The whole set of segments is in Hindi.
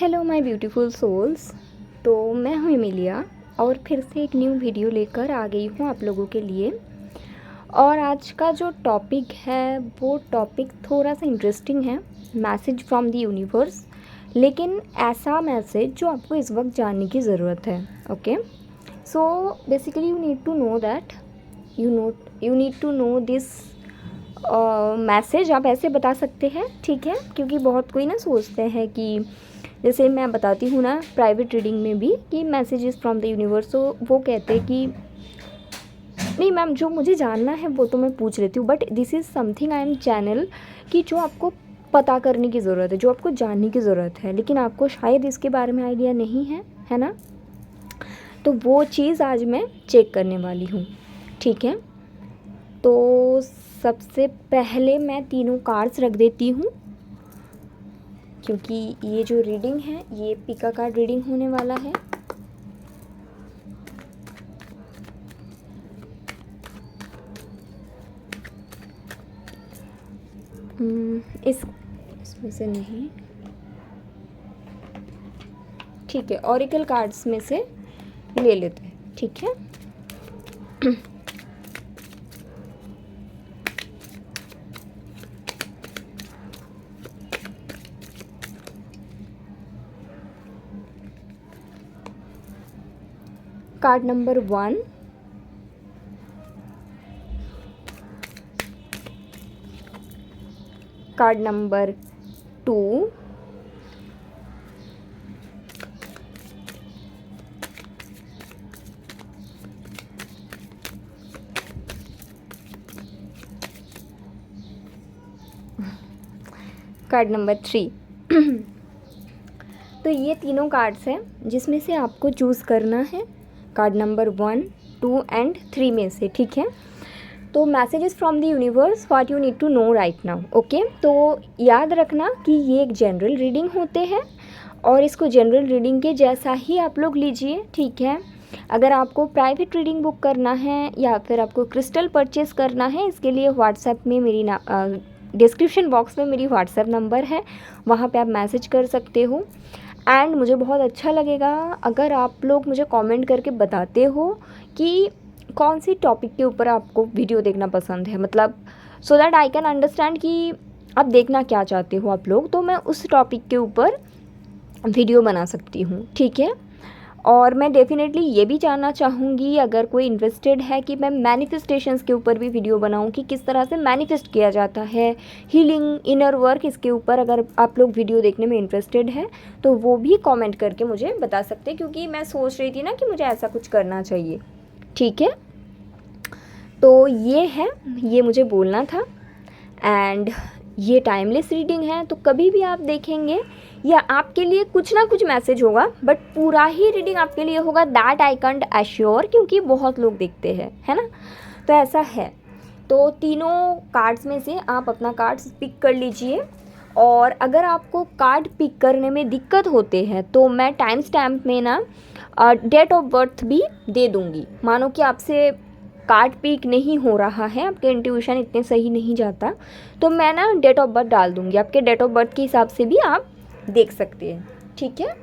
Hello my beautiful souls. तो मैं हूँ एमिलिया और फिर से एक न्यू वीडियो लेकर आ गई हूँ आप लोगों के लिए। और आज का जो टॉपिक है वो टॉपिक थोड़ा सा इंटरेस्टिंग है, मैसेज फ्रॉम द यूनिवर्स। लेकिन ऐसा मैसेज जो आपको इस वक्त जानने की ज़रूरत है। Okay, so basically you need to know that you need to know this message. आप ऐसे बता सकते हैं, ठीक है, क्योंकि बहुत कोई ना सोचते हैं कि जैसे मैं बताती हूँ ना प्राइवेट रीडिंग में भी कि मैसेजेस फ्रॉम द यूनिवर्स, तो वो कहते हैं कि नहीं मैम, जो मुझे जानना है वो तो मैं पूछ लेती हूँ, but this is something I am channel कि जो आपको पता करने की ज़रूरत है, जो आपको जानने की ज़रूरत है, लेकिन आपको शायद इसके बारे में आइडिया नहीं है ना। तो वो चीज़ आज मैं चेक करने वाली हूँ, ठीक है। तो सबसे पहले मैं तीनों कार्ड्स रख देती हूँ, क्योंकि ये जो रीडिंग है ये पिका कार्ड रीडिंग होने वाला है। इसमें से नहीं, ठीक है, ऑरिकल कार्ड्स में से ले लेते हैं, ठीक है। Card number 1, card number 2, card number 3। तो ये तीनों कार्ड्स हैं जिसमें से आपको चूज़ करना है कार्ड नंबर 1, 2 एंड 3 में से, ठीक है। तो messages from the universe what you need to know right now. Okay, तो याद रखना कि ये एक जनरल रीडिंग होते हैं और इसको जनरल रीडिंग के जैसा ही आप लोग लीजिए, ठीक है। अगर आपको प्राइवेट रीडिंग बुक करना है या फिर आपको क्रिस्टल परचेज़ करना है, इसके लिए व्हाट्सएप में मेरी डिस्क्रिप्शन बॉक्स में मेरी व्हाट्सएप नंबर है, वहाँ पे आप मैसेज कर सकते हो। एंड मुझे बहुत अच्छा लगेगा अगर आप लोग मुझे कमेंट करके बताते हो कि कौन सी टॉपिक के ऊपर आपको वीडियो देखना पसंद है, मतलब so that I can understand कि आप देखना क्या चाहते हो आप लोग, तो मैं उस टॉपिक के ऊपर वीडियो बना सकती हूँ, ठीक है। और मैं डेफिनेटली ये भी जानना चाहूँगी अगर कोई इंटरेस्टेड है कि मैं मैनिफेस्टेशंस के ऊपर भी वीडियो बनाऊँ कि किस तरह से मैनिफेस्ट किया जाता है, हीलिंग, इनर वर्क, इसके ऊपर अगर आप लोग वीडियो देखने में इंटरेस्टेड है तो वो भी कमेंट करके मुझे बता सकते हैं, क्योंकि मैं सोच रही थी ना कि मुझे ऐसा कुछ करना चाहिए, ठीक है। तो ये है, ये मुझे बोलना था। एंड ये टाइमलेस रीडिंग है, तो कभी भी आप देखेंगे या आपके लिए कुछ ना कुछ मैसेज होगा, बट पूरा ही रीडिंग आपके लिए होगा, दैट आई कैंट एश्योर, क्योंकि बहुत लोग देखते हैं, है ना। तो ऐसा है। तो तीनों कार्ड्स में से आप अपना कार्ड्स पिक कर लीजिए। और अगर आपको कार्ड पिक करने में दिक्कत होते हैं तो मैं टाइम स्टैम्प में ना डेट ऑफ बर्थ भी दे दूँगी। मानो कि आपसे कार्ड पिक नहीं हो रहा है, आपके इंट्यूशन इतने सही नहीं जाता, तो मैं ना डेट ऑफ बर्थ डाल दूँगी, आपके डेट ऑफ बर्थ के हिसाब से भी आप देख सकते हैं, ठीक है।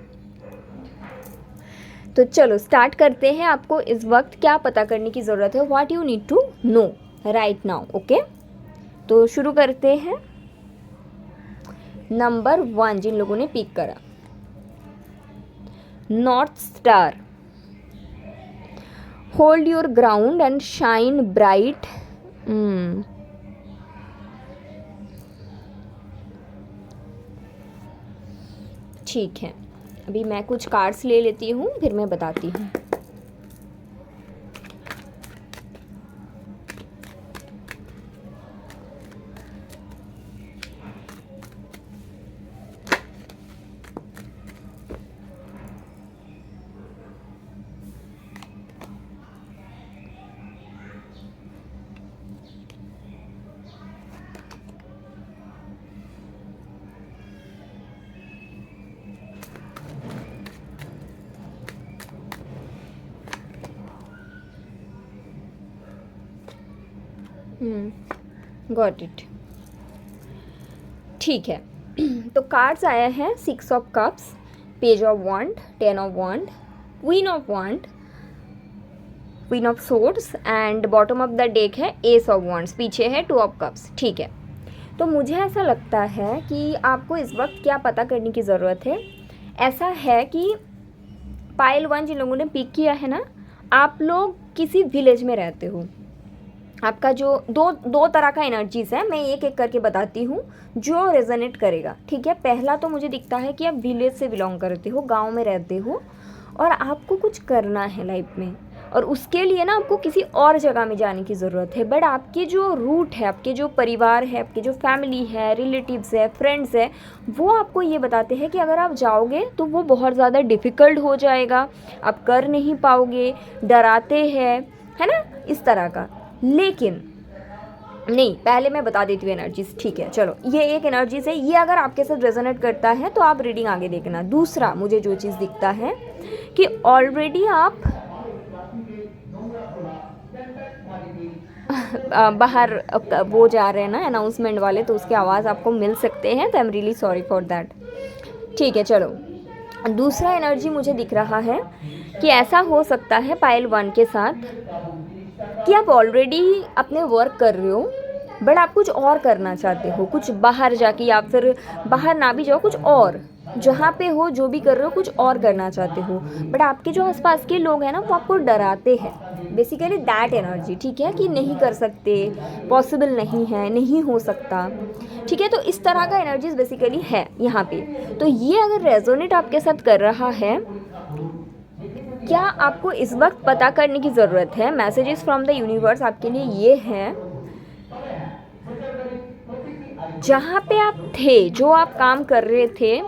तो चलो स्टार्ट करते हैं। आपको इस वक्त क्या पता करने की ज़रूरत है, what you need to know right now. Okay, तो शुरू करते हैं। नंबर 1 जिन लोगों ने पिक करा, north star, hold your ground and shine bright. ठीक है, अभी मैं कुछ कार्ड्स ले लेती हूँ, फिर मैं बताती हूँ। गॉट इट, ठीक है। तो कार्ड्स आया है 6 of cups, page of wand, 10 of wand, queen of wand, queen of swords and bottom of the deck है एस ऑफ वॉन्ड्स, पीछे है 2 ऑफ कप्स। ठीक है, तो मुझे ऐसा लगता है कि आपको इस वक्त क्या पता करने की ज़रूरत है। ऐसा है कि पाइल 1 जिन लोगों ने पिक किया है ना, आप लोग किसी विलेज में रहते हो। आपका जो दो तरह का एनर्जीज़ है, मैं एक एक करके बताती हूँ जो रेजोनेट करेगा। ठीक है, पहला तो मुझे दिखता है कि आप विलेज से बिलोंग करते हो, गांव में रहते हो और आपको कुछ करना है लाइफ में, और उसके लिए ना आपको किसी और जगह में जाने की ज़रूरत है। बट आपके जो रूट है, आपके जो परिवार है, आपके जो फैमिली है, रिलेटिव्स है, फ्रेंड्स है, वो आपको ये बताते हैं कि अगर आप जाओगे तो वो बहुत ज़्यादा डिफ़िकल्ट हो जाएगा, आप कर नहीं पाओगे, डराते हैं, है ना, इस तरह का। लेकिन नहीं, पहले मैं बता देती हूँ एनर्जीज। ठीक है, चलो, ये एक एनर्जीज है, ये अगर आपके साथ रेजोनेट करता है तो आप रीडिंग आगे देखना। दूसरा मुझे जो चीज़ दिखता है कि ऑलरेडी आप बाहर वो जा रहे हैं ना अनाउंसमेंट वाले, तो उसकी आवाज़ आपको मिल सकते हैं, तो I am really sorry for that. ठीक है, चलो, दूसरा एनर्जी मुझे दिख रहा है कि ऐसा हो सकता है पाइल 1 के साथ कि आप ऑलरेडी अपने वर्क कर रहे हो बट आप कुछ और करना चाहते हो, कुछ बाहर जाके, या फिर बाहर ना भी जाओ, कुछ और जहाँ पे हो जो भी कर रहे हो कुछ और करना चाहते हो, बट आपके जो आसपास के लोग हैं ना वो आपको डराते हैं, बेसिकली दैट एनर्जी। ठीक है, कि नहीं कर सकते, पॉसिबल नहीं है, नहीं हो सकता। ठीक है, तो इस तरह का एनर्जीज बेसिकली है यहाँ पे। तो ये अगर रेजोनेट आपके साथ कर रहा है, क्या आपको इस वक्त पता करने की ज़रूरत है। मैसेजेस फ्रॉम द यूनिवर्स आपके लिए ये हैं, जहाँ पे आप थे, जो आप काम कर रहे थे,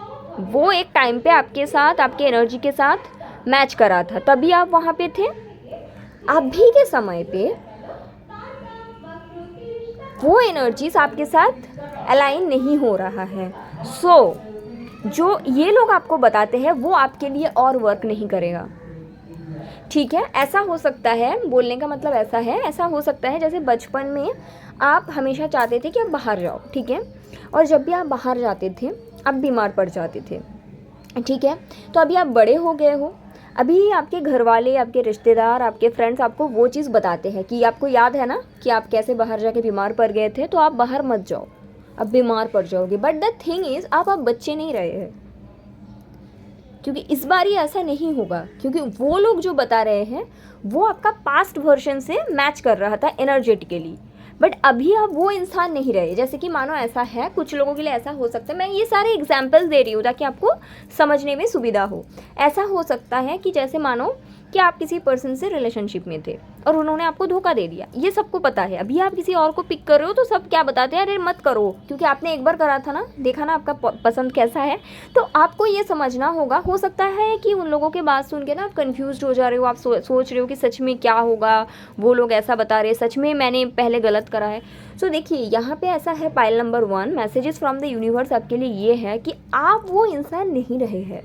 वो एक टाइम पे आपके साथ, आपके एनर्जी के साथ मैच करा था, तभी आप वहाँ पे थे। अभी के समय पे वो एनर्जीज आपके साथ अलाइन नहीं हो रहा है। जो ये लोग आपको बताते हैं वो आपके लिए और वर्क नहीं करेगा। ठीक है, ऐसा हो सकता है, बोलने का मतलब ऐसा है, ऐसा हो सकता है जैसे बचपन में आप हमेशा चाहते थे कि आप बाहर जाओ। ठीक है, और जब भी आप बाहर जाते थे आप बीमार पड़ जाते थे। ठीक है, तो अभी आप बड़े हो गए हो, अभी आपके घर वाले, आपके रिश्तेदार, आपके फ्रेंड्स आपको वो चीज़ बताते हैं कि आपको याद है ना कि आप कैसे बाहर जाके बीमार पड़ गए थे, तो आप बाहर मत जाओ, अब बीमार पड़ जाओगे। बट द थिंग इज़ आप बच्चे नहीं रहे हैं, क्योंकि इस बार ही ऐसा नहीं होगा, क्योंकि वो लोग जो बता रहे हैं वो आपका पास्ट वर्जन से मैच कर रहा था एनर्जेटिकली, बट अभी आप वो इंसान नहीं रहे। जैसे कि मानो ऐसा है, कुछ लोगों के लिए ऐसा हो सकता है, मैं ये सारे एग्जाम्पल्स दे रही हूँ ताकि आपको समझने में सुविधा हो। ऐसा हो सकता है कि जैसे मानो कि आप किसी पर्सन से रिलेशनशिप में थे और उन्होंने आपको धोखा दे दिया, ये सबको पता है। अभी आप किसी और को पिक कर रहे हो तो सब क्या बताते हैं, अरे मत करो, क्योंकि आपने एक बार करा था ना, देखा ना आपका पसंद कैसा है। तो आपको ये समझना होगा। हो सकता है कि उन लोगों के बात सुन के ना आप कन्फ्यूज हो जा रहे हो, आप सोच रहे हो कि सच में क्या होगा, वो लोग ऐसा बता रहे हैं, सच में मैंने पहले गलत करा है। सो देखिए, यहाँ पे ऐसा है, pile number 1 messages from the universe आपके लिए ये है कि आप वो इंसान नहीं रहे हैं।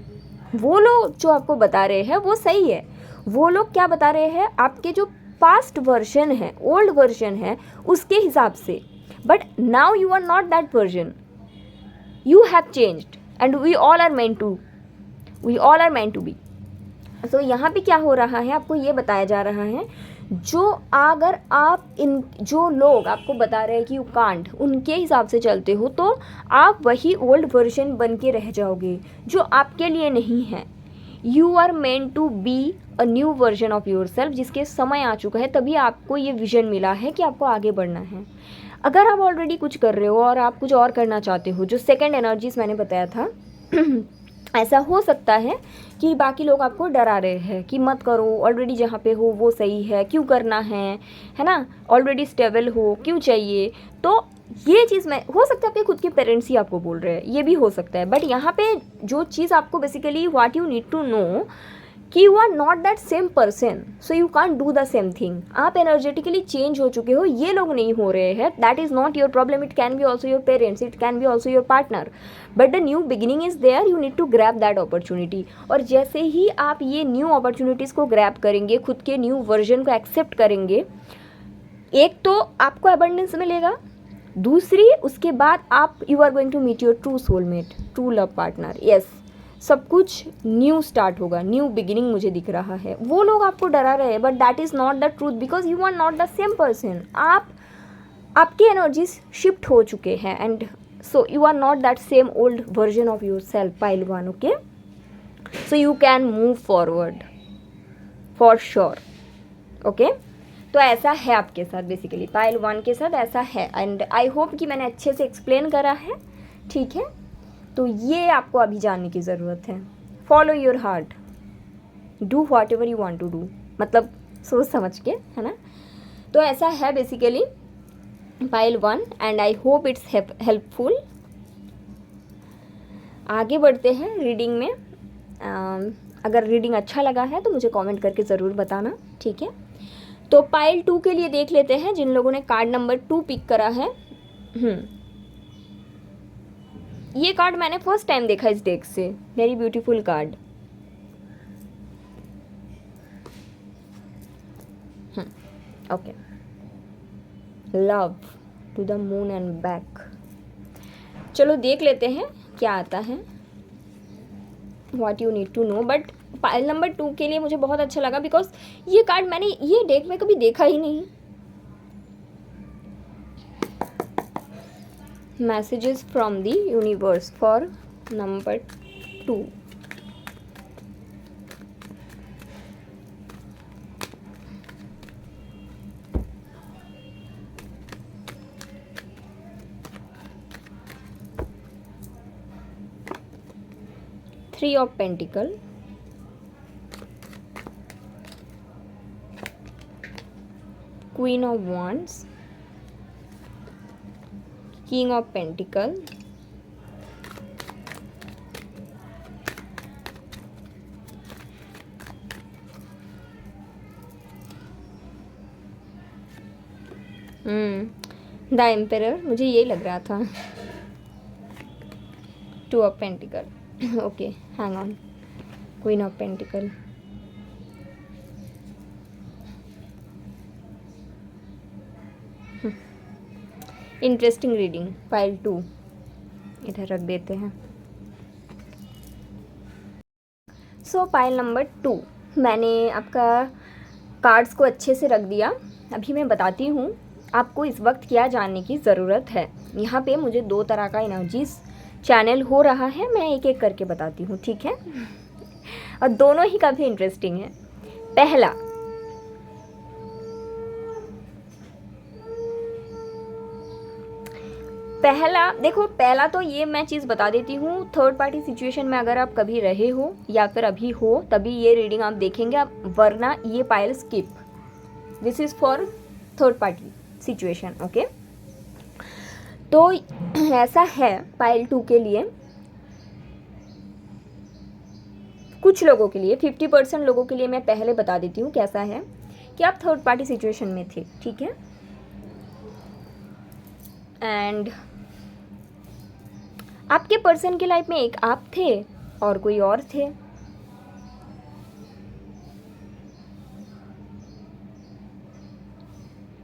वो लोग जो आपको बता रहे हैं वो सही है, वो लोग क्या बता रहे हैं, आपके जो पास्ट वर्जन है, ओल्ड वर्जन है, उसके हिसाब से। But now you are not that version, you have changed and we all are meant to be. So यहाँ पे क्या हो रहा है, आपको ये बताया जा रहा है, जो अगर आप इन जो लोग आपको बता रहे हैं कि यू कांट, उनके हिसाब से चलते हो तो आप वही ओल्ड वर्जन बन के रह जाओगे जो आपके लिए नहीं है। You are meant to be a new version of yourself, जिसके समय आ चुका है, तभी आपको ये विजन मिला है कि आपको आगे बढ़ना है। अगर आप ऑलरेडी कुछ कर रहे हो और आप कुछ और करना चाहते हो, जो सेकंड एनर्जीज मैंने बताया था ऐसा हो सकता है कि बाकी लोग आपको डरा रहे हैं कि मत करो, ऑलरेडी जहाँ पे हो वो सही है, क्यों करना है ना, ऑलरेडी स्टेबल हो, क्यों चाहिए। तो ये चीज़ में हो सकता है आपके खुद के पेरेंट्स ही आपको बोल रहे हैं, ये भी हो सकता है। बट यहाँ पे जो चीज़ आपको basically what you need to know कि you are not that same person, so you can't do the same thing. आप एनर्जेटिकली चेंज हो चुके हो, ये लोग नहीं हो रहे हैं। That is not your problem, it can be also your parents, it can be also your partner, but the new beginning is there, you need to grab that opportunity. और जैसे ही आप ये न्यू अपॉर्चुनिटीज़ को ग्रैब करेंगे, खुद के न्यू वर्जन को एक्सेप्ट करेंगे, एक तो आपको अबंडेंस मिलेगा, दूसरी उसके बाद आप you are going to meet your true soulmate, true love partner. Yes, सब कुछ न्यू स्टार्ट होगा, न्यू बिगिनिंग मुझे दिख रहा है। वो लोग आपको डरा रहे हैं, but that is not the truth, because you are not the same person. आपकी एनर्जीज शिफ्ट हो चुके हैं, and so you are not that same old version of yourself, pile 1, okay. So you can move forward for sure, okay. तो ऐसा है आपके साथ, बेसिकली पाइल 1 के साथ ऐसा है, एंड आई होप कि मैंने अच्छे से एक्सप्लेन करा है, ठीक है। तो ये आपको अभी जानने की ज़रूरत है। Follow your heart, do whatever you want to do, मतलब सोच समझ के, है ना। तो ऐसा है basically pile 1, and I hope it's helpful. आगे बढ़ते हैं रीडिंग में। अगर रीडिंग अच्छा लगा है तो मुझे कमेंट करके ज़रूर बताना, ठीक है। तो पाइल 2 के लिए देख लेते हैं, जिन लोगों ने कार्ड नंबर 2 पिक करा है। ये कार्ड मैंने फर्स्ट टाइम देखा इस डेक से, very beautiful card. Okay, love to the moon and back. चलो देख लेते हैं क्या आता है, what you need to know. But pile number 2 के लिए मुझे बहुत अच्छा लगा, बिकॉज ये कार्ड मैंने ये डेक में कभी देखा ही नहीं। Messages from the universe for number 2। Three of Pentacle, Queen of Wands, King of Pentacle, the emperor, मुझे यही लग रहा था। Two of pentacle, okay, hang on, queen of pentacle. Interesting reading. Pile 2 इधर रख देते हैं। सो पाइल नंबर 2, मैंने आपका कार्ड्स को अच्छे से रख दिया। अभी मैं बताती हूँ आपको इस वक्त क्या जानने की ज़रूरत है। यहाँ पे मुझे 2 तरह का एनर्जीज चैनल हो रहा है, मैं एक एक करके बताती हूँ, ठीक है। और दोनों ही काफ़ी इंटरेस्टिंग है। पहला देखो, पहला तो ये मैं चीज़ बता देती हूँ, थर्ड पार्टी सिचुएशन में अगर आप कभी रहे हो या फिर अभी हो तभी ये रीडिंग आप देखेंगे, आप वरना ये pile skip. This is for third party situation, okay. तो ऐसा है पाइल 2 के लिए, कुछ लोगों के लिए 50% लोगों के लिए मैं पहले बता देती हूँ कैसा है, कि आप थर्ड पार्टी सिचुएशन में थे, ठीक है। एंड आपके पर्सन की लाइफ में एक आप थे और कोई और थे,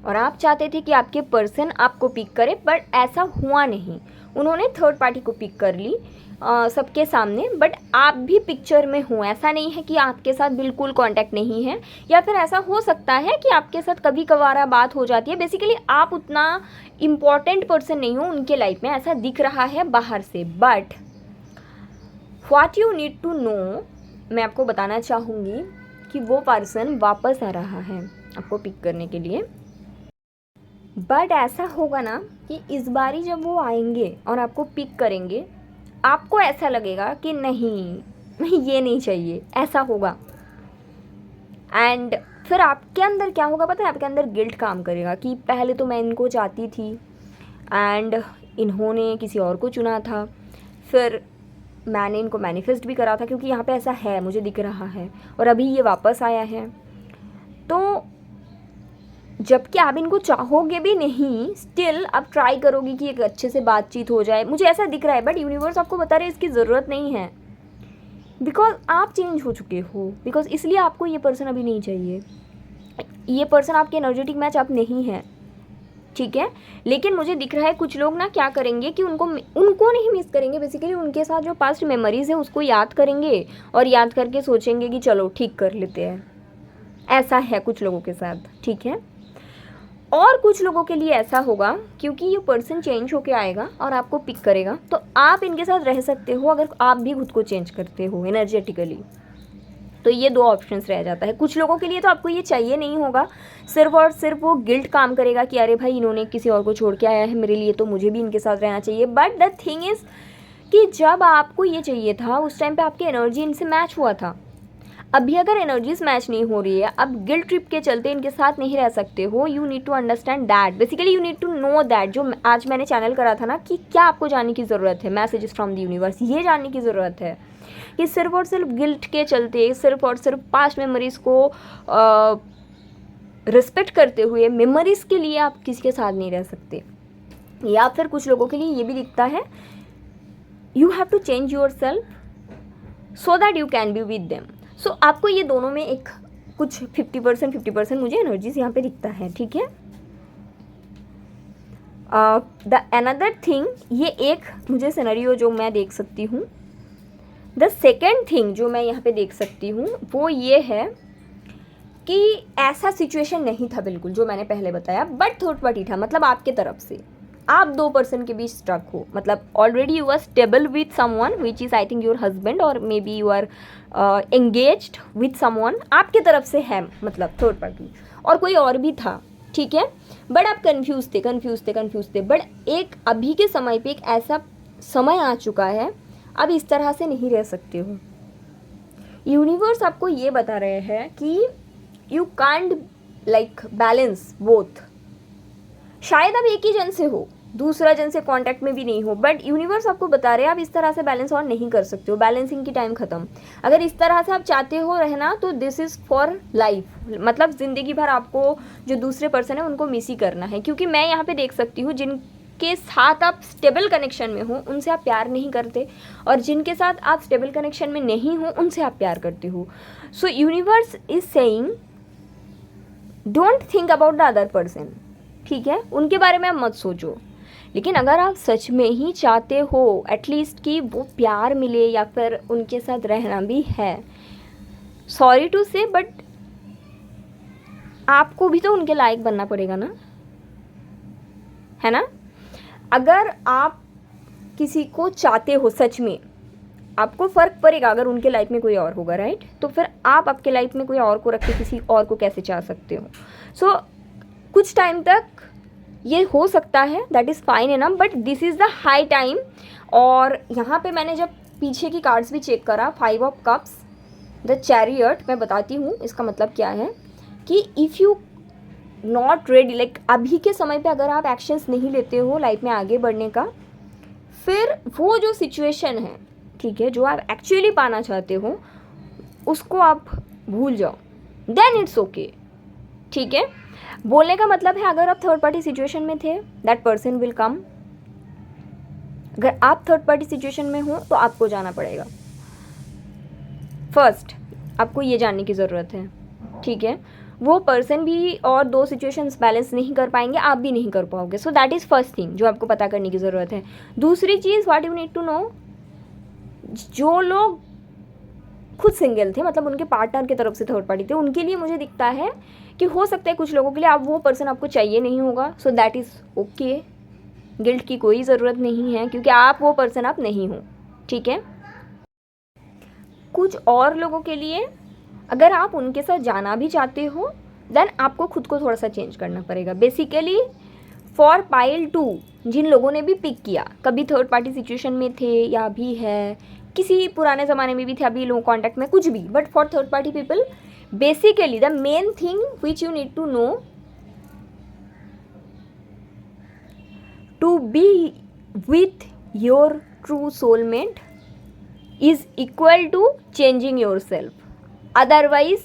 और आप चाहते थे कि आपके पर्सन आपको पिक करे, बट ऐसा हुआ नहीं। उन्होंने थर्ड पार्टी को पिक कर ली सबके सामने, बट आप भी पिक्चर में हो। ऐसा नहीं है कि आपके साथ बिल्कुल कांटेक्ट नहीं है, या फिर ऐसा हो सकता है कि आपके साथ कभी कभार बात हो जाती है। बेसिकली आप उतना इम्पॉर्टेंट पर्सन नहीं हो उनके लाइफ में, ऐसा दिख रहा है बाहर से। But what you need to know, मैं आपको बताना चाहूँगी कि वो पर्सन वापस आ रहा है आपको पिक करने के लिए। बट ऐसा होगा ना कि इस बारी जब वो आएंगे और आपको पिक करेंगे, आपको ऐसा लगेगा कि नहीं ये नहीं चाहिए, ऐसा होगा। एंड फिर आपके अंदर क्या होगा पता है, आपके अंदर गिल्ट काम करेगा कि पहले तो मैं इनको चाहती थी एंड इन्होंने किसी और को चुना था, फिर मैंने इनको मैनिफेस्ट भी करा था, क्योंकि यहाँ पे ऐसा है मुझे दिख रहा है, और अभी ये वापस आया है। तो जबकि आप इनको चाहोगे भी नहीं, स्टिल आप ट्राई करोगे कि एक अच्छे से बातचीत हो जाए, मुझे ऐसा दिख रहा है। बट यूनिवर्स आपको बता रहे इसकी ज़रूरत नहीं है, बिकॉज आप चेंज हो चुके हो, बिकॉज इसलिए आपको ये पर्सन अभी नहीं चाहिए। ये पर्सन आपके एनर्जेटिक मैच आप नहीं है, ठीक है। लेकिन मुझे दिख रहा है कुछ लोग ना क्या करेंगे कि उनको नहीं मिस करेंगे, बेसिकली उनके साथ जो पास्ट मेमोरीज है उसको याद करेंगे और याद करके सोचेंगे कि चलो ठीक कर लेते हैं। ऐसा है कुछ लोगों के साथ, ठीक है। और कुछ लोगों के लिए ऐसा होगा क्योंकि ये पर्सन चेंज होके आएगा और आपको पिक करेगा, तो आप इनके साथ रह सकते हो अगर आप भी खुद को चेंज करते हो एनर्जेटिकली। तो ये दो ऑप्शंस रह जाता है। कुछ लोगों के लिए तो आपको ये चाहिए नहीं होगा, सिर्फ और सिर्फ वो गिल्ट काम करेगा कि अरे भाई इन्होंने किसी और को छोड़ के आया है मेरे लिए, तो मुझे भी इनके साथ रहना चाहिए। बट द थिंग इज़ कि जब आपको ये चाहिए था उस टाइम पे आपकी एनर्जी इनसे मैच हुआ था। अभी अगर एनर्जीज मैच नहीं हो रही है, अब गिल्ट ट्रिप के चलते इनके साथ नहीं रह सकते हो, you need to understand that, basically you need to know that. जो आज मैंने चैनल करा था ना कि क्या आपको जानने की ज़रूरत है, मैसेजेस फ्रॉम द यूनिवर्स, ये जानने की ज़रूरत है कि सिर्फ और सिर्फ गिल्ट के चलते, सिर्फ और सिर्फ पास्ट मेमोरीज़ को रिस्पेक्ट करते हुए मेमोरीज़ के लिए आप किसी के साथ नहीं रह सकते। या फिर कुछ लोगों के लिए ये भी दिखता है you have to change yourself so that you can be with them. So आपको ये दोनों में एक कुछ 50% मुझे एनर्जीज यहाँ पे दिखता है, ठीक है। द अनदर थिंग, ये एक मुझे सिनेरियो जो मैं देख सकती हूँ। द सेकेंड थिंग जो मैं यहाँ पे देख सकती हूँ वो ये है कि ऐसा सिचुएशन नहीं था बिल्कुल जो मैंने पहले बताया, बट थर्ड पार्टी था, मतलब आपके तरफ से आप दो पर्सन के बीच स्ट्रक हो, मतलब already you are stable with someone which is I think your husband, और may B you are engaged with someone, आपके तरफ से है मतलब थर्ड पार्टी, और कोई और भी था, ठीक है। बट आप कन्फ्यूज थे। बट एक अभी के समय पे एक ऐसा समय आ चुका है, अब इस तरह से नहीं रह सकते हो। यूनिवर्स आपको ये बता रहे हैं कि you can't like balance both. शायद आप एक ही जन से हो, दूसरा जन से कांटेक्ट में भी नहीं हो, बट यूनिवर्स आपको बता रहे हैं आप इस तरह से बैलेंस और नहीं कर सकते हो, बैलेंसिंग की टाइम खत्म। अगर इस तरह से आप चाहते हो रहना तो दिस इज़ फॉर लाइफ, मतलब ज़िंदगी भर आपको जो दूसरे पर्सन है उनको मिस ही करना है। क्योंकि मैं यहाँ पे देख सकती हूँ जिनके साथ आप स्टेबल कनेक्शन में हो उनसे आप प्यार नहीं करते, और जिनके साथ आप स्टेबल कनेक्शन में नहीं हो उनसे आप प्यार करते हो। सो universe is saying don't think about the other person, ठीक है, उनके बारे में आप मत सोचो। लेकिन अगर आप सच में ही चाहते हो एटलीस्ट कि वो प्यार मिले या फिर उनके साथ रहना भी है, सॉरी टू से बट आपको भी तो उनके लायक बनना पड़ेगा ना, है ना। अगर आप किसी को चाहते हो सच में, आपको फ़र्क पड़ेगा अगर उनके लाइफ में कोई और होगा, राइट। तो फिर आप आपके लाइफ में कोई और को रख के किसी और को कैसे चाह सकते हो। सो कुछ टाइम तक ये हो सकता है, that is fine enough, but this is the high time. और यहाँ पे मैंने जब पीछे की कार्ड्स भी चेक करा, 5 ऑफ कप्स, द चैरियट, मैं बताती हूँ इसका मतलब क्या है कि if you not ready, like अभी के समय पे अगर आप एक्शंस नहीं लेते हो लाइफ में आगे बढ़ने का, फिर वो जो सिचुएशन है, ठीक है, जो आप एक्चुअली पाना चाहते हो उसको आप भूल जाओ, देन इट्स ओके, ठीक है। बोलने का मतलब है अगर आप थर्ड पार्टी सिचुएशन में थे दैट पर्सन विल कम। अगर आप थर्ड पार्टी सिचुएशन में हो तो आपको जाना पड़ेगा। फर्स्ट आपको ये जानने की ज़रूरत है, ठीक है, वो पर्सन भी और दो सिचुएशंस बैलेंस नहीं कर पाएंगे, आप भी नहीं कर पाओगे। So that is first thing जो आपको पता करने की ज़रूरत है। दूसरी चीज़ what you need to know, जो लोग खुद सिंगल थे, मतलब उनके पार्टनर की तरफ से थर्ड पार्टी थे, उनके लिए मुझे दिखता है कि हो सकता है कुछ लोगों के लिए आप वो पर्सन आपको चाहिए नहीं होगा। सो दैट इज़ ओके, गिल्ट की कोई ज़रूरत नहीं है क्योंकि आप वो पर्सन आप नहीं हो, ठीक है। कुछ और लोगों के लिए अगर आप उनके साथ जाना भी चाहते हो देन आपको खुद को थोड़ा सा चेंज करना पड़ेगा। बेसिकली फॉर पाइल 2 जिन लोगों ने भी पिक किया, कभी थर्ड पार्टी सिचुएशन में थे या अभी है, किसी पुराने ज़माने में भी थे, अभी लोग कॉन्टैक्ट में, कुछ भी, but for third party people basically the main thing which you need to know to be with your true soulmate is equal to changing yourself, otherwise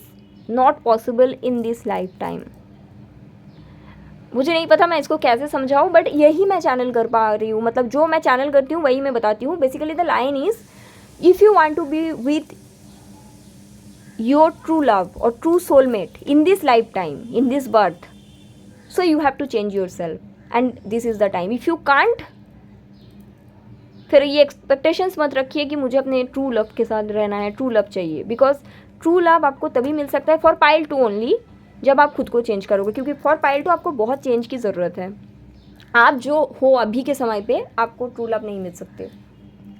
not possible in this lifetime। मुझे नहीं पता मैं इसको कैसे समझाऊँ, बट यही मैं चैनल कर पा रही हूँ, मतलब जो मैं चैनल करती हूँ वही मैं बताती हूँ। Basically the line is if you want to be with your true love और true soulmate in this lifetime, in this birth, so you have to change yourself। And this is the time. If you can't, फिर ये एक्सपेक्टेशंस मत रखिए कि मुझे अपने ट्रू लव के साथ रहना है, ट्रू लव चाहिए, बिकॉज ट्रू लव आपको तभी मिल सकता है फॉर पाइल 2 ओनली, जब आप खुद को चेंज करोगे, क्योंकि फॉर पाइल 2 आपको बहुत चेंज की ज़रूरत है. आप जो हो अभी के समय पे आपको ट्रू लव नहीं मिल सकते.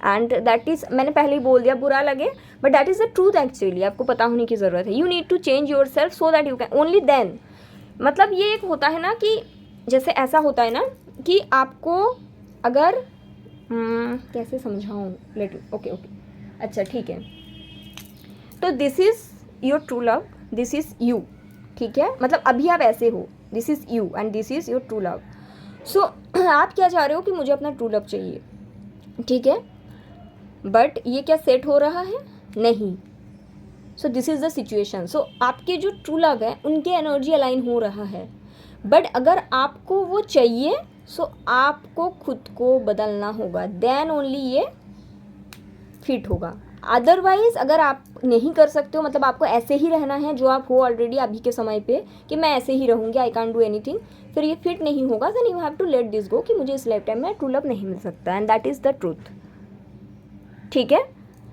एंड दैट इज़, मैंने पहले ही बोल दिया, बुरा लगे, but that is the truth actually. आपको पता होने की ज़रूरत है. You need to change yourself so that you can, only then. मतलब ये एक होता है ना कि जैसे ऐसा होता है ना कि आपको अगर कैसे समझाऊँ, लेट, ओके अच्छा ठीक है. तो this is your true love, this is you, ठीक है. मतलब अभी आप ऐसे हो, this is you and this is your true love. So आप क्या चाह रहे हो कि मुझे अपना ट्रू लव चाहिए, ठीक है, बट ये क्या सेट हो रहा है? नहीं. So this is the situation. So आपके जो ट्रू लव है उनके एनर्जी अलाइन हो रहा है, बट अगर आपको वो चाहिए सो आपको खुद को बदलना होगा, देन ओनली ये फिट होगा. अदरवाइज़ अगर आप नहीं कर सकते हो, मतलब आपको ऐसे ही रहना है जो आप हो ऑलरेडी अभी के समय पे, कि मैं ऐसे ही रहूँगी, आई कांट डू एनीथिंग, फिर ये फिट नहीं होगा. Then you have to let this go कि मुझे इस लाइफ टाइम में ट्रू लव नहीं मिल सकता, and that is the truth, ठीक है.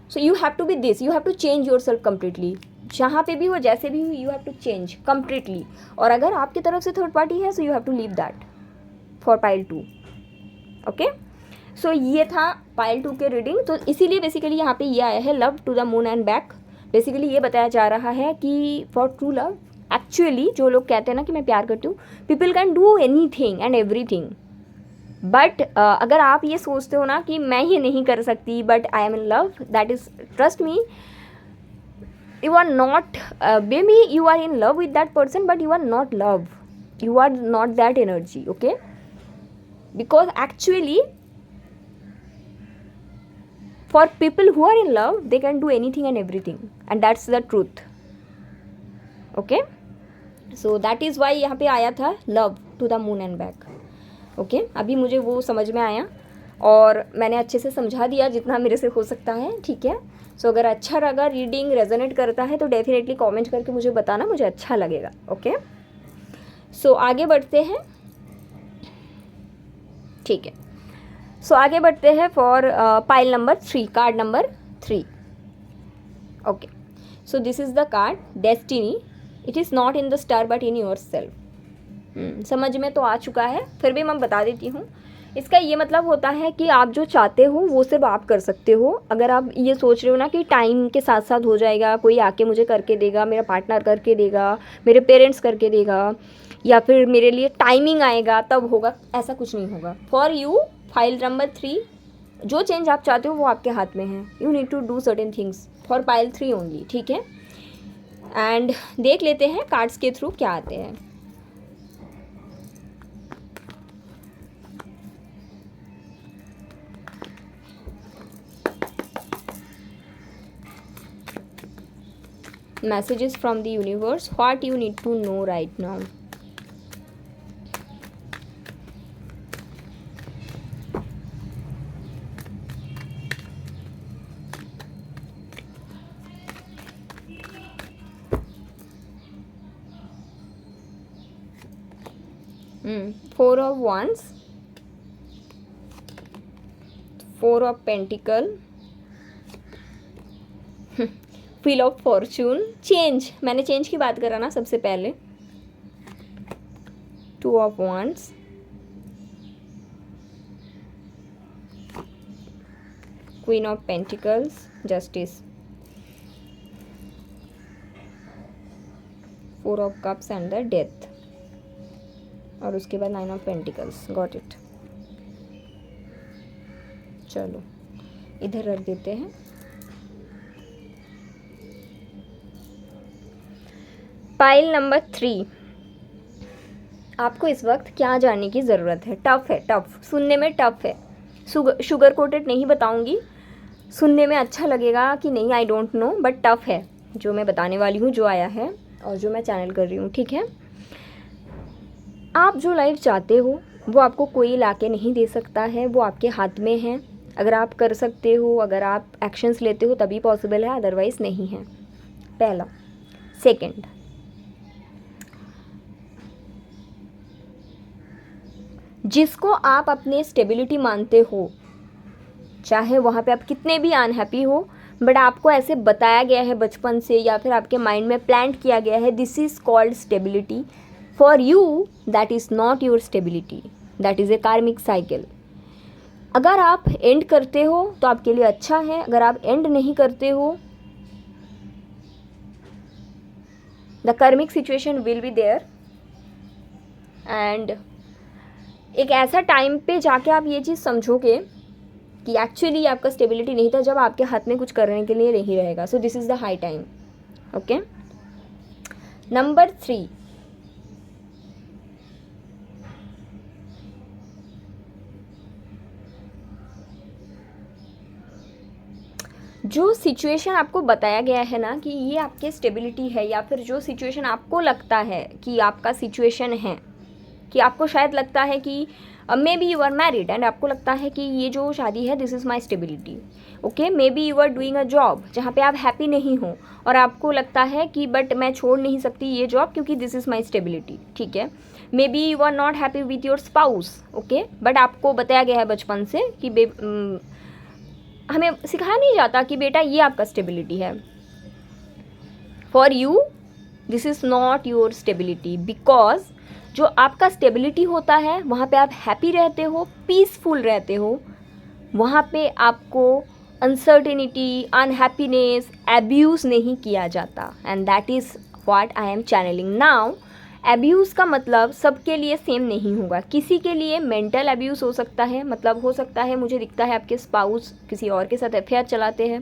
So you have to be this, you have to change yourself completely. जहाँ पे भी हो, जैसे भी हो, you have to change completely. और अगर आपकी तरफ से थर्ड पार्टी है so you have to leave that for pile 2. Okay. So ये था पाइल 2 के रीडिंग. तो इसीलिए बेसिकली यहाँ पे ये आया है love to the moon and back. Basically ये बताया जा रहा है कि फॉर ट्रू लव, एक्चुअली जो लोग कहते हैं ना कि मैं प्यार करती हूँ, people can do any thing and every thing, but अगर आप ये सोचते हो ना कि मैं ये नहीं कर सकती but I am in love, that is, trust me, you are not, maybe you are in love with that person but you are not love, you are not that energy, okay, because actually for people who are in love they can do anything and everything, and that's the truth. okay, so that is why यहाँ पे आया था love to the moon and back. okay, अभी मुझे वो समझ में आया और मैंने अच्छे से समझा दिया जितना मेरे से हो सकता है, ठीक है. सो अगर अच्छा लगा, रीडिंग रेजोनेट करता है तो डेफिनेटली कमेंट करके मुझे बताना, मुझे अच्छा लगेगा. ओके, सो आगे बढ़ते हैं, ठीक है. सो आगे बढ़ते हैं for pile number 3, card number 3. Okay, so this is the card destiny. It is not in the star but in your self. समझ में तो आ चुका है, फिर भी मैं बता देती हूँ. इसका ये मतलब होता है कि आप जो चाहते हो वो सिर्फ आप कर सकते हो. अगर आप ये सोच रहे हो ना कि टाइम के साथ साथ हो जाएगा, कोई आके मुझे करके देगा, मेरा पार्टनर करके देगा, मेरे पेरेंट्स करके देगा, या फिर मेरे लिए टाइमिंग आएगा तब होगा, ऐसा कुछ नहीं होगा. फॉर यू, फाइल नंबर 3, जो चेंज आप चाहते हो वो आपके हाथ में है. You need to do certain things for pile 3 only, ठीक है. एंड देख लेते हैं कार्ड्स के थ्रू क्या आते हैं. Messages from the universe, what you need to know right now. Four of Wands, Four of Pentacles, wheel of Fortune, change, मैंने चेंज की बात करा ना सबसे पहले. 2 of wands, queen of pentacles, justice, 4 of cups and the death, और उसके बाद 9 ऑफ पेंटिकल्स. Got it. चलो इधर रख देते हैं. पाइल नंबर 3, आपको इस वक्त क्या जानने की ज़रूरत है? टफ़ है, टफ़, सुनने में टफ़ है, शुगर कोटेड नहीं बताऊंगी, सुनने में अच्छा लगेगा कि नहीं, I don't know, but tough है जो मैं बताने वाली हूँ, जो आया है और जो मैं चैनल कर रही हूँ, ठीक है. आप जो लाइफ चाहते हो वो आपको कोई लाके नहीं दे सकता है, वो आपके हाथ में है. अगर आप कर सकते हो, अगर आप एक्शंस लेते हो तभी पॉसिबल है, अदरवाइज़ नहीं है. पहला. सेकंड, जिसको आप अपने स्टेबिलिटी मानते हो, चाहे वहाँ पे आप कितने भी अनहैप्पी हो, बट आपको ऐसे बताया गया है बचपन से या फिर आपके माइंड में प्लांट किया गया है, this is called stability. For you that is not your stability, that is a कार्मिक साइकिल। अगर आप एंड करते हो तो आपके लिए अच्छा है, अगर आप एंड नहीं करते हो, the karmic situation will be there. And एक ऐसा टाइम पे जाके आप ये चीज़ समझोगे कि एक्चुअली आपका स्टेबिलिटी नहीं था, जब आपके हाथ में कुछ करने के लिए नहीं रहेगा। सो this is the high time. Okay, number 3, जो सिचुएशन आपको बताया गया है ना कि ये आपके स्टेबिलिटी है, या फिर जो सिचुएशन आपको लगता है कि आपका सिचुएशन है, कि आपको शायद लगता है कि may be you are married and आपको लगता है कि ये जो शादी है this is my stability. Okay, may be you are doing a job जहाँ पे आप हैप्पी नहीं हो और आपको लगता है कि बट मैं छोड़ नहीं सकती ये जॉब क्योंकि दिस इज़ माई स्टेबिलिटी। ठीक है, may be you are not happy with your spouse. Okay, but आपको बताया गया है बचपन से कि हमें सिखाया नहीं जाता कि बेटा ये आपका स्टेबिलिटी है। For you this is not your stability, because जो आपका स्टेबिलिटी होता है वहाँ पे आप हैप्पी रहते हो, पीसफुल रहते हो, वहाँ पे आपको अनसर्टेनिटी, अनहैप्पीनेस, एब्यूज़ नहीं किया जाता। And that is what I am channelling now. Abuse का मतलब सबके लिए सेम नहीं होगा। किसी के लिए मेंटल एब्यूज़ हो सकता है, मतलब हो सकता है मुझे दिखता है आपके स्पाउस किसी और के साथ अफेयर चलाते हैं।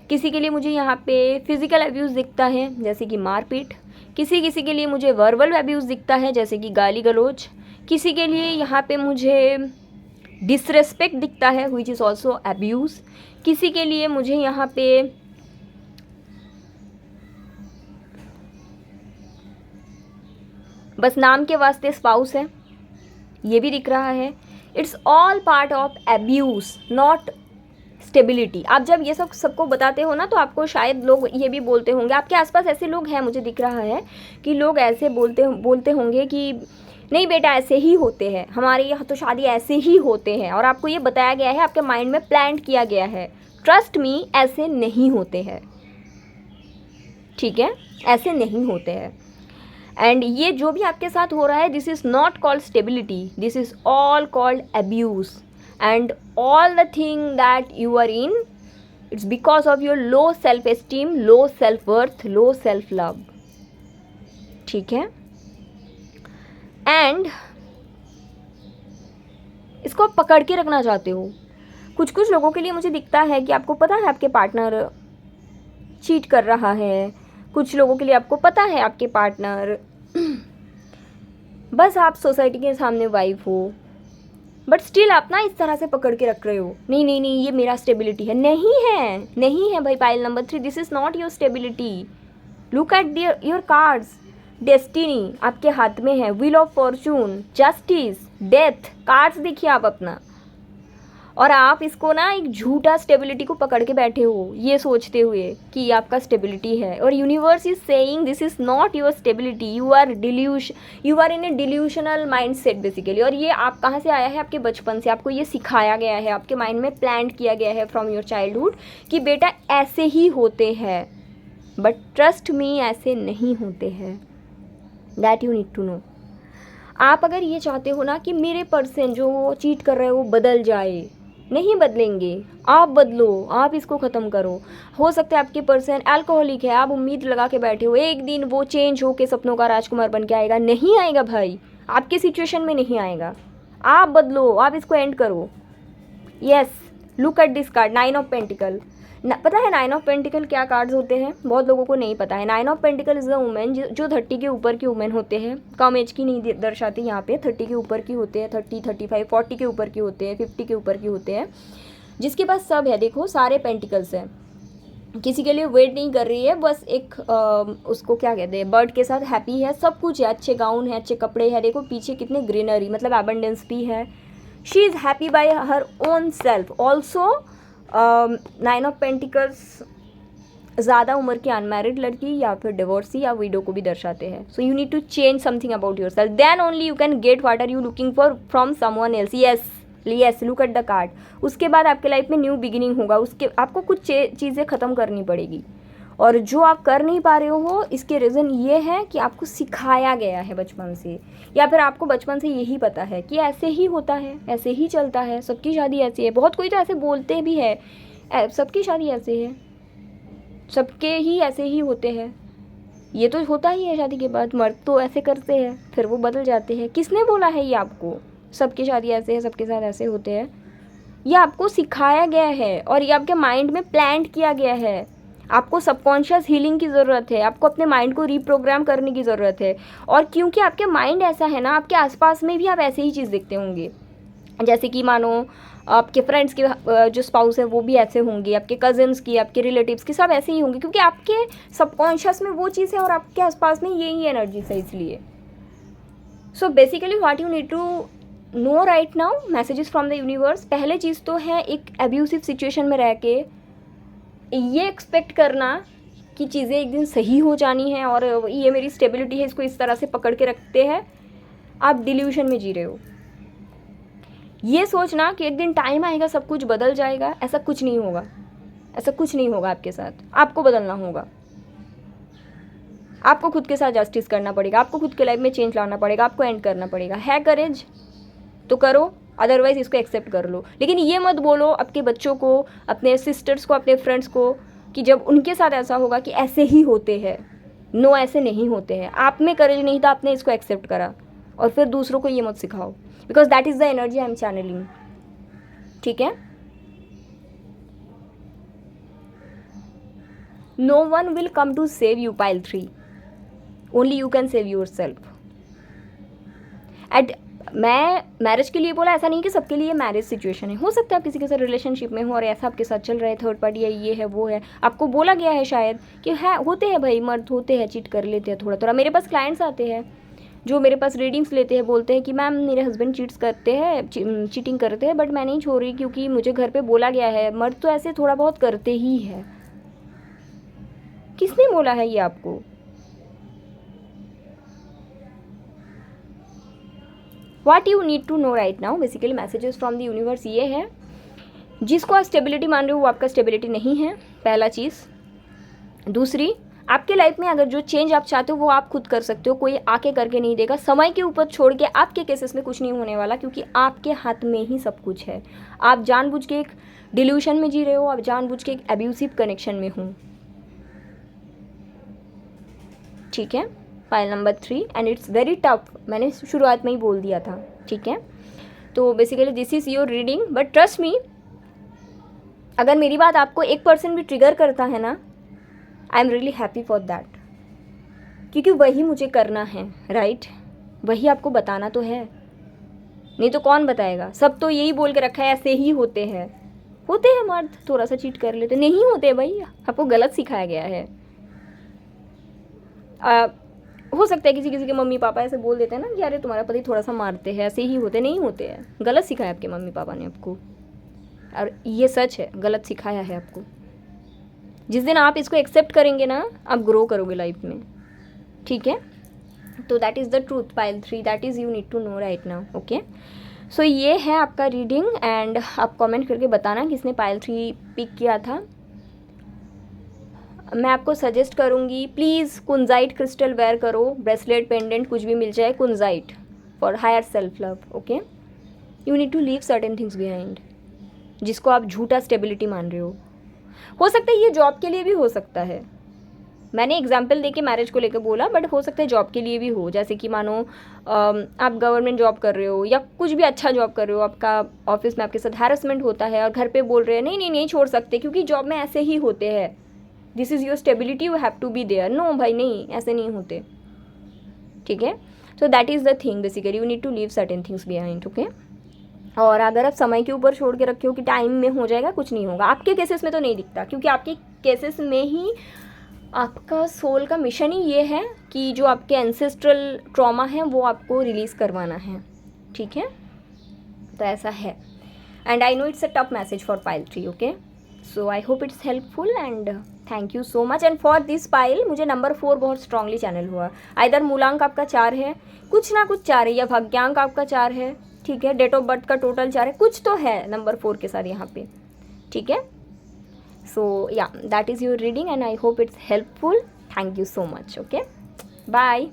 किसी के लिए मुझे यहाँ पे फिज़िकल एब्यूज़ दिखता है जैसे कि मारपीट। किसी के लिए मुझे वर्बल एब्यूज़ दिखता है जैसे कि गाली गलौज। किसी के लिए यहाँ पे मुझे डिसरेस्पेक्ट दिखता है विच इज़ ऑल्सो एब्यूज़। किसी के लिए मुझे यहाँ पे बस नाम के वास्ते स्पाउस है, ये भी दिख रहा है। It's all part of abuse, not stability. आप जब ये सब सबको बताते हो ना तो आपको शायद लोग ये भी बोलते होंगे, आपके आसपास ऐसे लोग हैं, मुझे दिख रहा है कि लोग ऐसे बोलते होंगे कि नहीं बेटा ऐसे ही होते हैं, हमारे यहाँ तो शादी ऐसे ही होते हैं, और आपको ये बताया गया है, आपके माइंड में प्लांट किया गया है। ट्रस्ट मी, ऐसे नहीं होते हैं। ठीक है, ऐसे नहीं होते हैं। एंड ये जो भी आपके साथ हो रहा है this is not called stability, this is all called abuse. And all the thing that you are in, it's because of your low self esteem, low self worth, low self love. ठीक है, एंड इसको आप पकड़ के रखना चाहते हो। कुछ कुछ लोगों के लिए मुझे दिखता है कि आपको पता है आपके पार्टनर चीट कर रहा है, कुछ लोगों के लिए आपको पता है आपके पार्टनर बस आप सोसाइटी के सामने वाइफ हो, बट स्टिल आप ना इस तरह से पकड़ के रख रहे हो, नहीं नहीं नहीं ये मेरा स्टेबिलिटी है। नहीं है, नहीं है भाई। Pile number 3, this is not your stability. Look at your cards. Destiny आपके हाथ में है, wheel of Fortune, justice, death, cards देखिए आप अपना, और आप इसको ना एक झूठा स्टेबिलिटी को पकड़ के बैठे हो ये सोचते हुए कि ये आपका स्टेबिलिटी है। और universe is saying this is not your stability, you are in a delusional mind set basically. और ये आप कहाँ से आया है? आपके बचपन से आपको ये सिखाया गया है, आपके माइंड में प्लांट किया गया है फ्रॉम योर चाइल्डहुड कि बेटा ऐसे ही होते हैं। बट ट्रस्ट मी, ऐसे नहीं होते हैं। That you need to know. आप अगर ये चाहते हो ना कि मेरे पर्सन जो चीट कर रहे हो वो बदल जाए, नहीं बदलेंगे। आप बदलो, आप इसको ख़त्म करो। हो सकता है आपके पर्सन अल्कोहलिक है, आप उम्मीद लगा के बैठे हो एक दिन वो चेंज हो के सपनों का राजकुमार बन के आएगा। नहीं आएगा भाई, आपके सिचुएशन में नहीं आएगा। आप बदलो, आप इसको एंड करो। Yes, look at this card, 9 of pentacle. पता है 9 ऑफ पेंटिकल क्या कार्ड्स होते हैं? बहुत लोगों को नहीं पता है। 9 of pentacle is the women जो 30 के ऊपर की वुमेन होते हैं, कम एज की नहीं दर्शाती यहाँ पे, 30 के ऊपर की होते हैं, 30, 35, 40 के ऊपर की होते हैं, 50 के ऊपर की होते हैं, जिसके पास सब है। देखो सारे पेंटिकल्स हैं, किसी के लिए वेट नहीं कर रही है, बस एक उसको क्या कहते हैं, बर्ड के साथ हैप्पी है, सब कुछ है, अच्छे गाउन है, अच्छे कपड़े हैं, देखो पीछे कितने ग्रीनरी, मतलब एबंडेंस भी है। She is happy bye her own self also. 9 of pentacles ज़्यादा उम्र की अनमैरिड लड़की या फिर डिवोर्सी या विडो को भी दर्शाते हैं. So you need to change something about yourself, then only you can get what are you looking for from someone else. Yes, look at the card. उसके बाद आपके लाइफ में न्यू बिगिनिंग होगा. उसके आपको कुछ चीज़ें ख़त्म करनी पड़ेगी, और जो आप कर नहीं पा रहे हो इसके रीज़न ये है कि आपको सिखाया गया है बचपन से, या फिर आपको बचपन से यही पता है कि ऐसे ही होता है, ऐसे ही चलता है, सबकी शादी ऐसी है. बहुत कोई तो ऐसे बोलते भी है, सबकी शादी ऐसे है, सबके ही ऐसे ही होते हैं. ये तो होता ही है, शादी के बाद मर्द तो ऐसे करते हैं, फिर वो बदल जाते हैं. किसने बोला है ये आपको? सबकी शादी ऐसे है, सबके साथ ऐसे होते हैं. ये आपको सिखाया गया है और ये आपके माइंड में प्लांट किया गया है. आपको सबकॉन्शियस हीलिंग की ज़रूरत है, आपको अपने माइंड को रीप्रोग्राम करने की ज़रूरत है. और क्योंकि आपके माइंड ऐसा है ना, आपके आसपास में भी आप ऐसे ही चीज़ देखते होंगे. जैसे कि मानो आपके फ्रेंड्स के जो स्पाउस है वो भी ऐसे होंगे, आपके कज़न्स की, आपके रिलेटिव्स की, सब ऐसे ही होंगे, क्योंकि आपके सबकॉन्शियस में वो चीज़ है और आपके आसपास में यही एनर्जी है. इसलिए so basically what you need to know right now, messages from the universe. पहले चीज़ तो है एक एब्यूसिव सिचुएशन में रह के ये एक्सपेक्ट करना कि चीज़ें एक दिन सही हो जानी है और ये मेरी स्टेबिलिटी है, इसको इस तरह से पकड़ के रखते हैं. आप डिल्यूशन में जी रहे हो. ये सोचना कि एक दिन टाइम आएगा सब कुछ बदल जाएगा, ऐसा कुछ नहीं होगा. ऐसा कुछ नहीं होगा आपके साथ. आपको बदलना होगा, आपको खुद के साथ जस्टिस करना पड़ेगा, आपको खुद के लाइफ में चेंज लाना पड़ेगा, आपको एंड करना पड़ेगा. है करेज तो करो, अदरवाइज़ इसको एक्सेप्ट कर लो. लेकिन ये मत बोलो आपके बच्चों को, अपने सिस्टर्स को, अपने फ्रेंड्स को कि जब उनके साथ ऐसा होगा कि ऐसे ही होते हैं. नो, ऐसे नहीं होते हैं. आप में करेज नहीं था, आपने इसको एक्सेप्ट करा, और फिर दूसरों को ये मत सिखाओ, because that is the energy I am channelling. ठीक है. No one will come to save you pile 3, only you can save yourself. एट मैं मैरिज के लिए बोला, ऐसा नहीं कि सबके लिए मैरिज सिचुएशन है. हो सकता है आप किसी के साथ रिलेशनशिप में हो और ऐसा आपके साथ चल रहा है, थर्ड पार्टी है, ये है वो है, आपको बोला गया है शायद कि है, होते हैं भाई, मर्द होते हैं, चीट कर लेते हैं थोड़ा थोड़ा. मेरे पास क्लाइंट्स आते हैं जो मेरे पास रीडिंग्स लेते हैं, बोलते हैं कि मैम मेरे हस्बैंड चीट्स करते हैं, चीटिंग करते हैं, बट मैं नहीं छोड़ रही क्योंकि मुझे घर पे बोला गया है. मर्द तो ऐसे थोड़ा बहुत करते ही है. किसने बोला है ये आपको? What you need to know right now, basically messages from the universe ये है. जिसको आप स्टेबिलिटी मान रहे हो वो आपका स्टेबिलिटी नहीं है, पहला चीज़. दूसरी, आपके लाइफ में अगर जो चेंज आप चाहते हो वो आप खुद कर सकते हो, कोई आके करके नहीं देगा. समय के ऊपर छोड़ के आपके केसेस में कुछ नहीं होने वाला, क्योंकि आपके हाथ में ही सब कुछ है. आप जानबूझ के एक डिल्यूशन में जी रहे हो, आप जानबूझ के एक एब्यूसिव कनेक्शन में हो. ठीक है. File number 3, and it's very tough. मैंने शुरुआत में ही बोल दिया था. ठीक है. तो basically this is your reading, but trust me, अगर मेरी बात आपको 1% भी ट्रिगर करता है ना, I am really happy for that, क्योंकि वही मुझे करना है. राइट, वही आपको बताना तो है, नहीं तो कौन बताएगा. सब तो यही बोल के रखा है ऐसे ही होते हैं. होते हैं मर्द, थोड़ा सा चीट कर लेते, नहीं होते भाई, आपको गलत सिखाया गया है. हो सकता है किसी किसी के मम्मी पापा ऐसे बोल देते हैं ना कि अरे तुम्हारा पति थोड़ा सा मारते हैं, ऐसे ही होते, नहीं होते हैं. गलत सिखाया आपके मम्मी पापा ने आपको, और ये सच है, गलत सिखाया है आपको. जिस दिन आप इसको एक्सेप्ट करेंगे ना, आप ग्रो करोगे लाइफ में. ठीक है. तो that is the truth pile 3, that is you need to know right now. Okay. So ये है आपका रीडिंग, एंड आप कमेंट करके बताना किसने पाइल 3 पिक किया था. मैं आपको सजेस्ट करूँगी प्लीज़ कुंजाइट क्रिस्टल वेयर करो, ब्रेसलेट, पेंडेंट, कुछ भी मिल जाए. Kunzite for higher self love. Okay. You need to leave certain things behind, जिसको आप झूठा स्टेबिलिटी मान रहे हो सकता है ये जॉब के लिए भी हो सकता है. मैंने एग्जाम्पल देके मैरिज को लेकर बोला, बट हो सकता है जॉब के लिए भी हो. जैसे कि मानो आप गवर्नमेंट जॉब कर रहे हो या कुछ भी अच्छा जॉब कर रहे हो, आपका ऑफिस में आपके साथ हैरेसमेंट होता है और घर पे बोल रहे हैं नहीं नहीं नहीं छोड़ सकते क्योंकि जॉब में ऐसे ही होते हैं, this is your stability, you have to be there. No भाई, नहीं, ऐसे नहीं होते. ठीक है. So that is the thing, basically you need to leave certain things behind. Okay. और अगर आप समय के ऊपर छोड़ के रखे हो कि टाइम में हो जाएगा, कुछ नहीं होगा. आपके केसेस में तो नहीं दिखता, क्योंकि आपके केसेस में ही आपका सोल का मिशन ही ये है कि जो आपके एंसेस्ट्रल ट्रॉमा है वो आपको रिलीज़ करवाना है. ठीक है. तो ऐसा है, and I know it's a tough message for pile 3. Okay. So I hope it's helpful and thank you so much. And for this pile मुझे नंबर 4 बहुत स्ट्रांगली चैनल हुआ। आइदर मूलांक आपका 4 है, कुछ ना कुछ 4 है, या भाग्यांक आपका 4 है, ठीक है, डेट ऑफ बर्थ का टोटल 4 है, कुछ तो है नंबर 4 के साथ यहाँ पे, ठीक है। सो या that is your reading and I hope it's helpful. Thank you so much. Okay, bye.